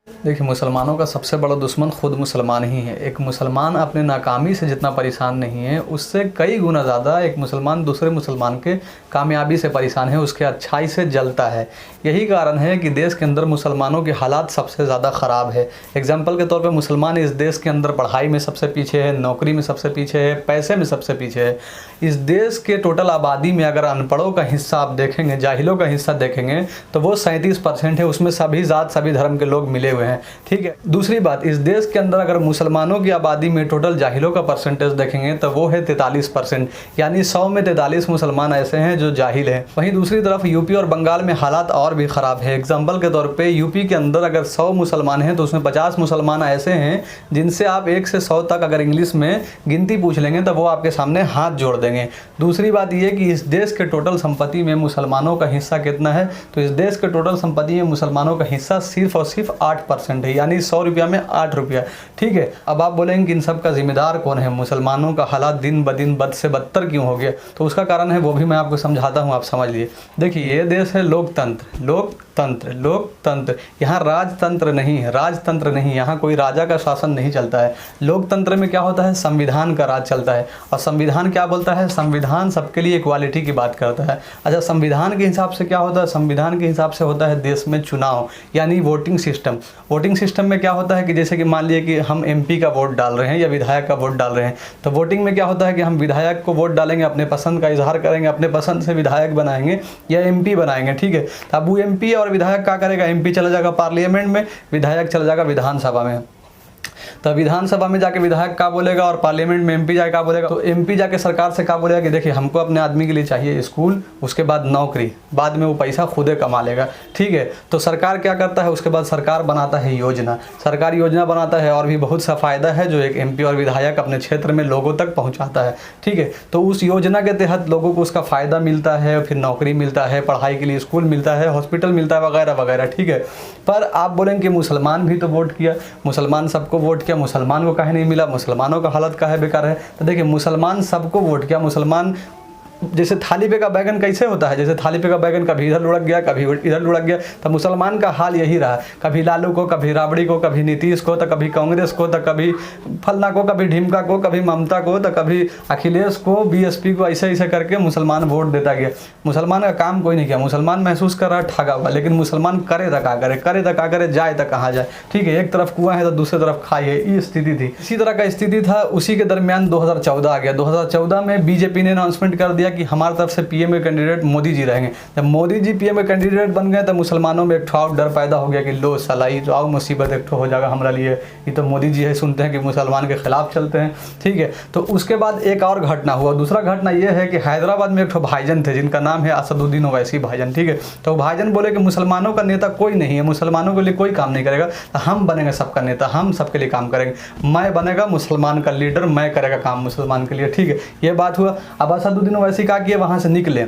देखिए, मुसलमानों का सबसे बड़ा दुश्मन खुद मुसलमान ही है। एक मुसलमान अपने नाकामी से जितना परेशान नहीं है, उससे कई गुना ज़्यादा एक मुसलमान दूसरे मुसलमान के कामयाबी से परेशान है, उसके अच्छाई से जलता है। यही कारण है कि देश के अंदर मुसलमानों के हालात सबसे ज़्यादा ख़राब है। एग्जाम्पल के तौर पे मुसलमान इस देश के अंदर पढ़ाई में सबसे पीछे है, नौकरी में सबसे पीछे है, पैसे में सबसे पीछे है। इस देश के टोटल आबादी में अगर अनपढ़ों का हिस्सा आप देखेंगे, जाहिलों का हिस्सा देखेंगे, तो वो 37% है। उसमें सभी जात सभी धर्म के लोग मिले हुए हैं। ठीक है। दूसरी बात, इस देश के अंदर अगर मुसलमानों की आबादी में टोटल जाहिलों का परसेंटेज देखेंगे तो वो है 43%, यानी 100 में 43 मुसलमान ऐसे हैं जो जाहिल हैं। वहीं दूसरी तरफ यूपी और बंगाल में हालात और भी ख़राब है। एग्जाम्पल के तौर पे यूपी के अंदर अगर 100 मुसलमान हैं तो उसमें 50 मुसलमान ऐसे हैं जिनसे आप 1 से 100 तक अगर इंग्लिश में गिनती पूछ लेंगे तो वो आपके सामने हाथ जोड़ देंगे। दूसरी बात ये कि इस देश के टोटल संपत्ति में मुसलमानों का हिस्सा कितना है, तो इस देश के टोटल संपत्ति में मुसलमानों का हिस्सा सिर्फ और सिर्फ 8% है, यानी 100 रुपया में 8 रुपया। ठीक है। अब आप बोलेंगे कि इन सब का जिम्मेदार कौन है, मुसलमानों का हालात दिन ब दिन बद से बदतर क्यों हो गया, तो उसका कारण है वो भी मैं आपको समझाता हूँ, आप समझ लिए। देखिए, ये देश है लोकतंत्र, लोकतंत्र, लोकतंत्र। यहाँ राजतंत्र नहीं है, राजतंत्र नहीं, यहाँ कोई राजा का शासन नहीं चलता है। लोकतंत्र में क्या होता है, संविधान का राज चलता है। और संविधान क्या बोलता है, संविधान सबके लिए इक्वालिटी की बात करता है। अच्छा, संविधान के हिसाब से क्या होता है, संविधान के हिसाब से होता है देश में चुनाव, यानी वोटिंग सिस्टम। वोटिंग सिस्टम में क्या होता है कि जैसे कि मान लीजिए कि हम एमपी का वोट डाल रहे हैं या विधायक का वोट डाल रहे हैं, तो वोटिंग में क्या होता है कि हम विधायक को वोट डालेंगे, अपने पसंद का इजहार करेंगे, अपने पसंद से विधायक बनाएंगे या एमपी बनाएंगे। ठीक है। तो अब वो एमपी और विधायक क्या करेगा, एमपी चला जाएगा पार्लियामेंट में, विधायक चला जाएगा विधानसभा में। तो विधानसभा में जाके विधायक क्या बोलेगा और पार्लियामेंट में एमपी जाके क्या बोलेगा, तो एमपी जाके सरकार से क्या बोलेगा कि देखिए हमको अपने आदमी के लिए चाहिए स्कूल, उसके बाद नौकरी, बाद में वो पैसा खुदे कमा लेगा। ठीक है। तो सरकार क्या करता है, उसके बाद सरकार बनाता है योजना, सरकार योजना बनाता है और भी बहुत सा फ़ायदा है जो एक एमपी और विधायक अपने क्षेत्र में लोगों तक पहुँचाता है। ठीक है। तो उस योजना के तहत लोगों को उसका फ़ायदा मिलता है, फिर नौकरी मिलता है, पढ़ाई के लिए स्कूल मिलता है, हॉस्पिटल मिलता है, वगैरह वगैरह। ठीक है। पर आप बोलेंगे कि मुसलमान भी तो वोट किया, मुसलमान सबको वोट किया, मुसलमान को काहे नहीं मिला, मुसलमानों का हालत काहे बेकार है। तो देखिए, मुसलमान सबको वोट किया, मुसलमान जैसे थाली पे का बैगन कैसे होता है, जैसे थाली पे का बैगन कभी इधर लुढ़क गया, कभी इधर लुढ़क गया, तो मुसलमान का हाल यही रहा। कभी लालू को, कभी राबड़ी को, कभी नीतीश को, तो कभी कांग्रेस को, तो कभी फलना को, कभी ढिमका को, कभी ममता को, तो कभी अखिलेश को, बीएसपी को, ऐसे ऐसे करके मुसलमान वोट देता गया। मुसलमान का काम कोई नहीं किया, मुसलमान महसूस कर रहा ठगा हुआ, लेकिन मुसलमान करे तो क्या करे, करे तो क्या करे, जाए तो कहाँ जाए। ठीक है। एक तरफ कुआं है तो दूसरी तरफ खाई है, ये स्थिति थी। इसी तरह का स्थिति था। उसी के दरमियान 2014 आ गया। 2014 में बीजेपी ने अनाउंसमेंट कर दिया कि हमारी तरफ से पीएम के कैंडिडेट मोदी जी रहेंगे। जब मोदी जी पीएम के कैंडिडेट बन गए तो मुसलमानों में एक ठो डर पैदा हो गया कि लो साला ये तो आओ मुसीबत एक ठो हो जाएगा हमारे लिए, ये तो मोदी जी है, सुनते हैं कि मुसलमान के खिलाफ चलते हैं। ठीक है। तो उसके बाद एक और घटना हुआ। दूसरा घटना ये है कि हैदराबाद में एक ठो भाईजान थे जिनका नाम है असदुद्दीन ओवैसी भाईजान। ठीक है। तो भाईजान बोले कि मुसलमानों का नेता कोई नहीं है, मुसलमानों के लिए कोई काम नहीं करेगा, तो हम बनेंगे सबका नेता, हम सबके लिए काम करेंगे, मैं बनेगा मुसलमान का लीडर, मैं करेगा काम मुसलमान के लिए। ठीक है। ये बात हुआ। अब असदुद्दीन ओवैसी क्या किए, वहाँ से निकले,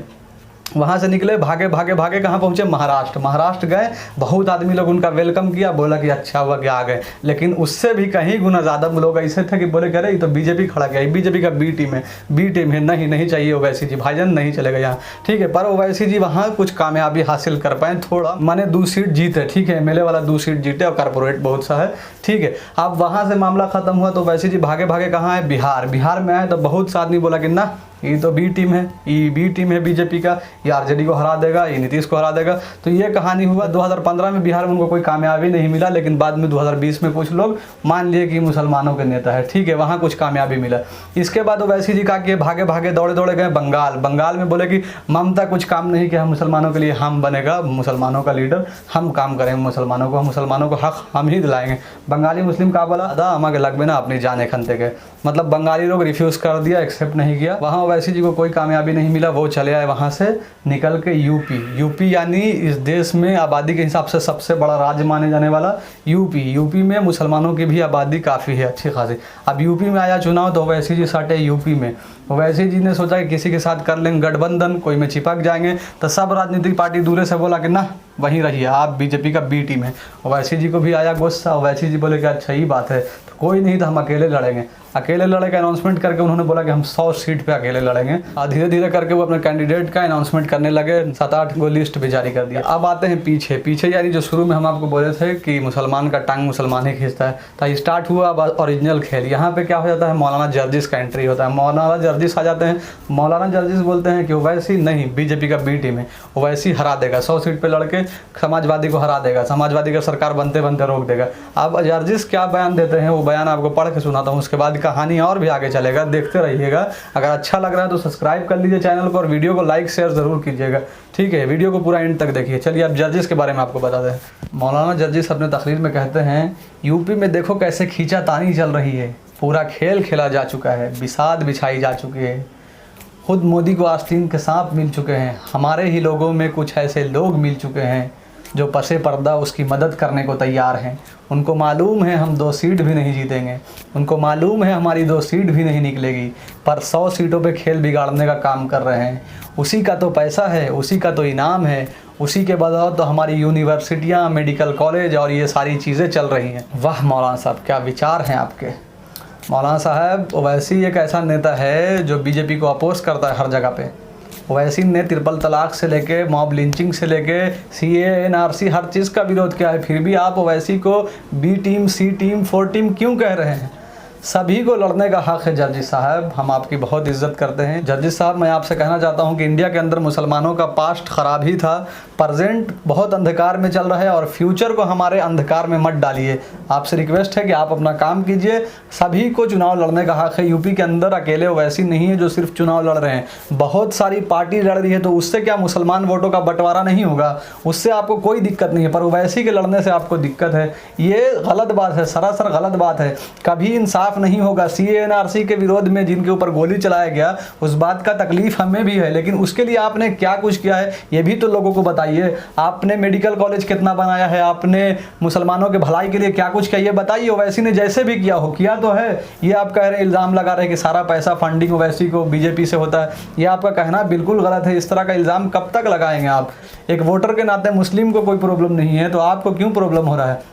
वहाँ से निकले, भागे भागे भागे कहाँ पहुँचे, महाराष्ट्र। महाराष्ट्र गए, बहुत आदमी लोग उनका वेलकम किया, बोला कि अच्छा हुआ कि आ गए। लेकिन उससे भी कहीं गुना ज़्यादा लोग ऐसे थे कि बोले कह रहे ये तो बीजेपी खड़ा गया, बीजेपी का बी टीम है, बी टीम है, नहीं नहीं चाहिए ओवैसी जी, भाईजान नहीं चलेगा यहाँ। ठीक है। पर ओवैसी जी वहाँ कुछ कामयाबी हासिल कर पाए थोड़ा, माने 2 सीट जीते। ठीक है। एमएलए वाला 2 सीट जीते और कॉर्पोरेट बहुत सा है। ठीक है। अब वहाँ से मामला खत्म हुआ तो ओवैसी जी भागे भागे कहाँ है, बिहार। बिहार में आए तो बहुत सा आदमी बोला कि ना ये तो बी टीम है, ये बी टीम है बीजेपी का, ये आरजेडी को हरा देगा, ये नीतीश को हरा देगा। तो ये कहानी हुआ। 2015 में बिहार में उनको कोई कामयाबी नहीं मिला, लेकिन बाद में 2020 में कुछ लोग मान लिए कि मुसलमानों के नेता है। ठीक है। वहाँ कुछ कामयाबी मिला। इसके बाद ओवैसी जी का किए, भागे भागे दौड़े दौड़े गए बंगाल। बंगाल में बोले कि ममता कुछ काम नहीं किया मुसलमानों के लिए, हम बनेगा मुसलमानों का लीडर, हम काम करेंगे मुसलमानों को, मुसलमानों को हक हम ही दिलाएंगे। बंगाली मुस्लिम का बोला अदा हमारे लगभग ना अपनी जान खनते के, मतलब बंगाली लोग रिफ्यूज़ कर दिया, एक्सेप्ट नहीं किया। वहाँ ओवैसी जी को कोई कामयाबी नहीं मिला, वो चले आए वहाँ से निकल के यूपी। यूपी यानी इस देश में आबादी के हिसाब से सबसे बड़ा राज्य माने जाने वाला यूपी। यूपी में मुसलमानों की भी आबादी काफ़ी है, अच्छी खासी। अब यूपी में आया चुनाव तो ओवैसी जी सटे यूपी में। ओवैसी जी ने सोचा कि किसी के साथ कर लेंगे गठबंधन, कोई में चिपक जाएंगे, तो सब राजनीतिक पार्टी दूर से बोला कि ना वहीं रहिए, आप बीजेपी का बी टीम है। ओवैसी जी को भी आया गुस्सा, ओवैसी जी बोले कि अच्छा ही बात है, तो कोई नहीं तो हम अकेले लड़ेंगे। अकेले लड़े का अनाउंसमेंट करके उन्होंने बोला कि हम 100 सीट पे अकेले लड़ेंगे। धीरे धीरे करके वो अपने कैंडिडेट का अनाउंसमेंट करने लगे, 7-8 गो लिस्ट भी जारी कर दिया। अब आते हैं पीछे यानी जो शुरू में हम आपको बोले थे कि मुसलमान का टांग मुसलमान ही खींचता है, तो स्टार्ट हुआ अब ओरिजिनल खेल। यहाँ पे क्या हो जाता है, मौलाना जर्जिस का एंट्री होता है। मौलाना जर्जिस आ जाते हैं। मौलाना जर्जिस बोलते हैं कि ओवैसी नहीं, बीजेपी का बी टीम है, ओवैसी हरा देगा, 100 सीट पे लड़के समाजवादी को हरा देगा, समाजवादी का सरकार बनते बनते रोक देगा। अब जर्जिस क्या बयान देते हैं, वो बयान आपको पढ़ के सुनाता हूँ, उसके बाद कहानी और भी आगे चलेगा, देखते रहिएगा। अगर अच्छा लग रहा है तो सब्सक्राइब कर लीजिए चैनल को और वीडियो को लाइक शेयर ज़रूर कीजिएगा, ठीक है। वीडियो को पूरा एंड तक देखिए। चलिए अब जर्जिस के बारे में आपको बता दें। मौलाना जर्जिस अपने तकरीर में कहते हैं, यूपी में देखो कैसे खींचातानी चल रही है, पूरा खेल खेला जा चुका है, बिसात बिछाई जा चुकी है, खुद मोदी को आस्तीन के सांप मिल चुके हैं, हमारे ही लोगों में कुछ ऐसे लोग मिल चुके हैं जो पसे पर्दा उसकी मदद करने को तैयार हैं। उनको मालूम है हम 2 सीट भी नहीं जीतेंगे, उनको मालूम है हमारी 2 सीट भी नहीं निकलेगी, पर 100 सीटों पे खेल बिगाड़ने का काम कर रहे हैं। उसी का तो पैसा है, उसी का तो इनाम है, उसी के बदौलत तो हमारी यूनिवर्सिटियाँ, मेडिकल कॉलेज और ये सारी चीज़ें चल रही हैं। वाह मौलाना साहब, क्या विचार हैं आपके। मौलाना साहब, ओवैसी एक ऐसा नेता है जो बीजेपी को अपोज करता है हर जगह पे। ओवैसी ने ट्रिपल तलाक से लेके मॉब लिंचिंग से लेके CAA NRC हर चीज़ का विरोध किया है, फिर भी आप ओवैसी को B team, C team, 4 team क्यों कह रहे हैं। सभी को लड़ने का हक़ है जर्जिस साहब, हम आपकी बहुत इज्जत करते हैं। जर्जिस साहब, मैं आपसे कहना चाहता हूं कि इंडिया के अंदर मुसलमानों का पास्ट ख़राब ही था, प्रेजेंट बहुत अंधकार में चल रहा है और फ्यूचर को हमारे अंधकार में मत डालिए। आपसे रिक्वेस्ट है कि आप अपना काम कीजिए। सभी को चुनाव लड़ने का हक़ है। यूपी के अंदर अकेले ओवैसी नहीं है जो सिर्फ चुनाव लड़ रहे हैं, बहुत सारी पार्टी लड़ रही है, तो उससे क्या मुसलमान वोटों का बंटवारा नहीं होगा, उससे आपको कोई दिक्कत नहीं है, पर ओवैसी के लड़ने से आपको दिक्कत है। ये गलत बात है, सरासर गलत बात है। कभी इंसाफ नहीं होगा। CAA NRC के विरोध में जिनके ऊपर गोली चलाया गया, उस बात का तकलीफ हमें भी है, लेकिन उसके लिए आपने क्या कुछ किया है ये भी तो लोगों को बताइए। आपने मेडिकल कॉलेज कितना बनाया है, आपने मुसलमानों के भलाई के लिए क्या कुछ किया ये बताइए। ओवैसी ने जैसे भी किया हो, किया तो है। ये आप कह रहे हैं, इल्ज़ाम लगा रहे हैं कि सारा पैसा फंडिंग ओवैसी को बीजेपी से होता है, ये आपका कहना बिल्कुल गलत है। इस तरह का इल्ज़ाम कब तक लगाएंगे आप। एक वोटर के नाते मुस्लिम को कोई प्रॉब्लम नहीं है, तो आपको क्यों प्रॉब्लम हो रहा है।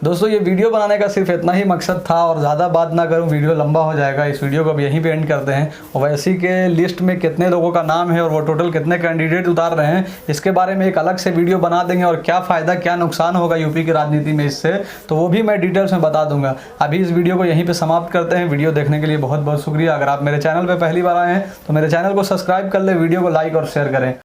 दोस्तों, ये वीडियो बनाने का सिर्फ इतना ही मकसद था और ज़्यादा बात ना करूं, वीडियो लंबा हो जाएगा। इस वीडियो को अब यहीं पे एंड करते हैं। ओवैसी के लिस्ट में कितने लोगों का नाम है और वो टोटल कितने कैंडिडेट उतार रहे हैं, इसके बारे में एक अलग से वीडियो बना देंगे, और क्या फ़ायदा क्या नुकसान होगा यूपी की राजनीति में इससे, तो वो भी मैं डिटेल्स में बता दूंगा। अभी इस वीडियो को यहीं पर समाप्त करते हैं। वीडियो देखने के लिए बहुत बहुत शुक्रिया। अगर आप मेरे चैनल पर पहली बार आए हैं तो मेरे चैनल को सब्सक्राइब कर ले, वीडियो को लाइक और शेयर करें।